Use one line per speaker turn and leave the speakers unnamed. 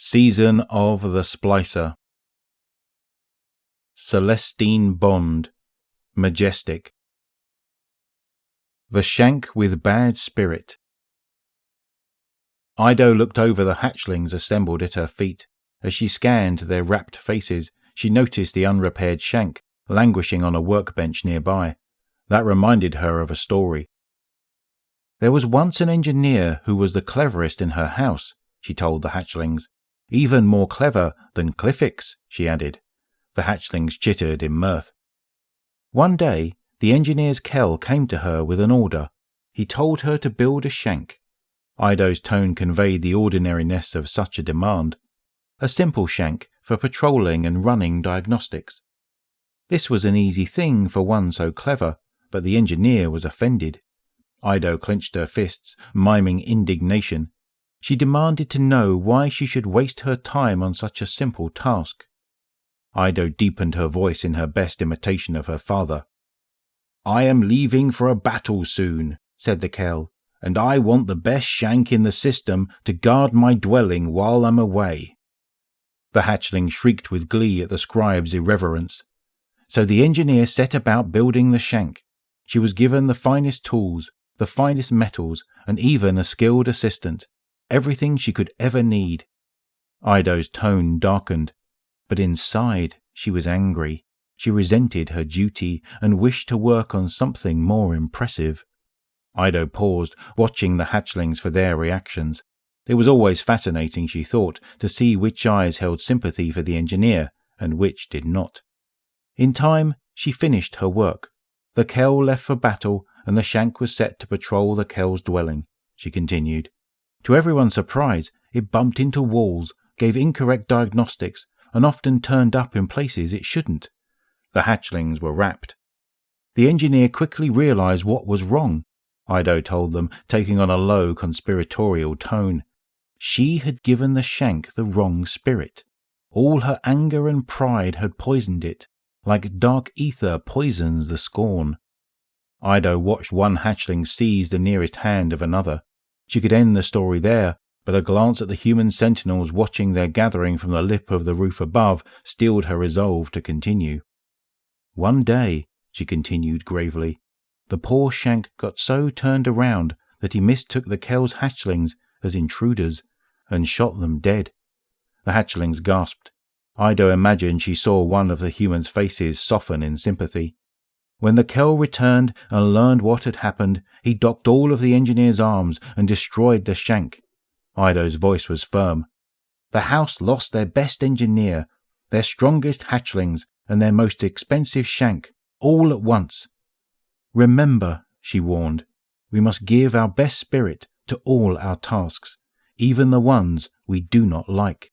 Season of the Splicer. Celestine Bond. Majestic. The Shank with Bad Spirit. Ido looked over the hatchlings assembled at her feet. As she scanned their rapt faces, she noticed the unrepaired Shank languishing on a workbench nearby. That reminded her of a story. There was once an engineer who was the cleverest in her house, she told the hatchlings. Even more clever than Cliffix, she added. The hatchlings chittered in mirth. One day, the engineer's Kell came to her with an order. He told her to build a Shank. Ido's tone conveyed the ordinariness of such a demand. A simple Shank for patrolling and running diagnostics. This was an easy thing for one so clever, but the engineer was offended. Ido clenched her fists, miming indignation. She demanded to know why she should waste her time on such a simple task. Ido deepened her voice in her best imitation of her father. "I am leaving for a battle soon," said the Kell, "and I want the best Shank in the system to guard my dwelling while I'm away." The hatchling shrieked with glee at the scribe's irreverence. So the engineer set about building the Shank. She was given the finest tools, the finest metals, and even a skilled assistant. Everything she could ever need. Ido's tone darkened, but inside she was angry. She resented her duty and wished to work on something more impressive. Ido paused, watching the hatchlings for their reactions. It was always fascinating, she thought, to see which eyes held sympathy for the engineer and which did not. In time, she finished her work. The Kell left for battle, and the Shank was set to patrol the Kell's dwelling, she continued. To everyone's surprise, it bumped into walls, gave incorrect diagnostics, and often turned up in places it shouldn't. The hatchlings were rapt. The engineer quickly realized what was wrong, Ido told them, taking on a low, conspiratorial tone. She had given the Shank the wrong spirit. All her anger and pride had poisoned it, like dark ether poisons the scorn. Ido watched one hatchling seize the nearest hand of another. She could end the story there, but a glance at the human sentinels watching their gathering from the lip of the roof above steeled her resolve to continue. One day, she continued gravely, the poor Shank got so turned around that he mistook the Kell's hatchlings as intruders and shot them dead. The hatchlings gasped. Ido imagined she saw one of the humans' faces soften in sympathy. When the Kell returned and learned what had happened, he docked all of the engineer's arms and destroyed the Shank. Ido's voice was firm. The house lost their best engineer, their strongest hatchlings, and their most expensive Shank, all at once. Remember, she warned, we must give our best spirit to all our tasks, even the ones we do not like.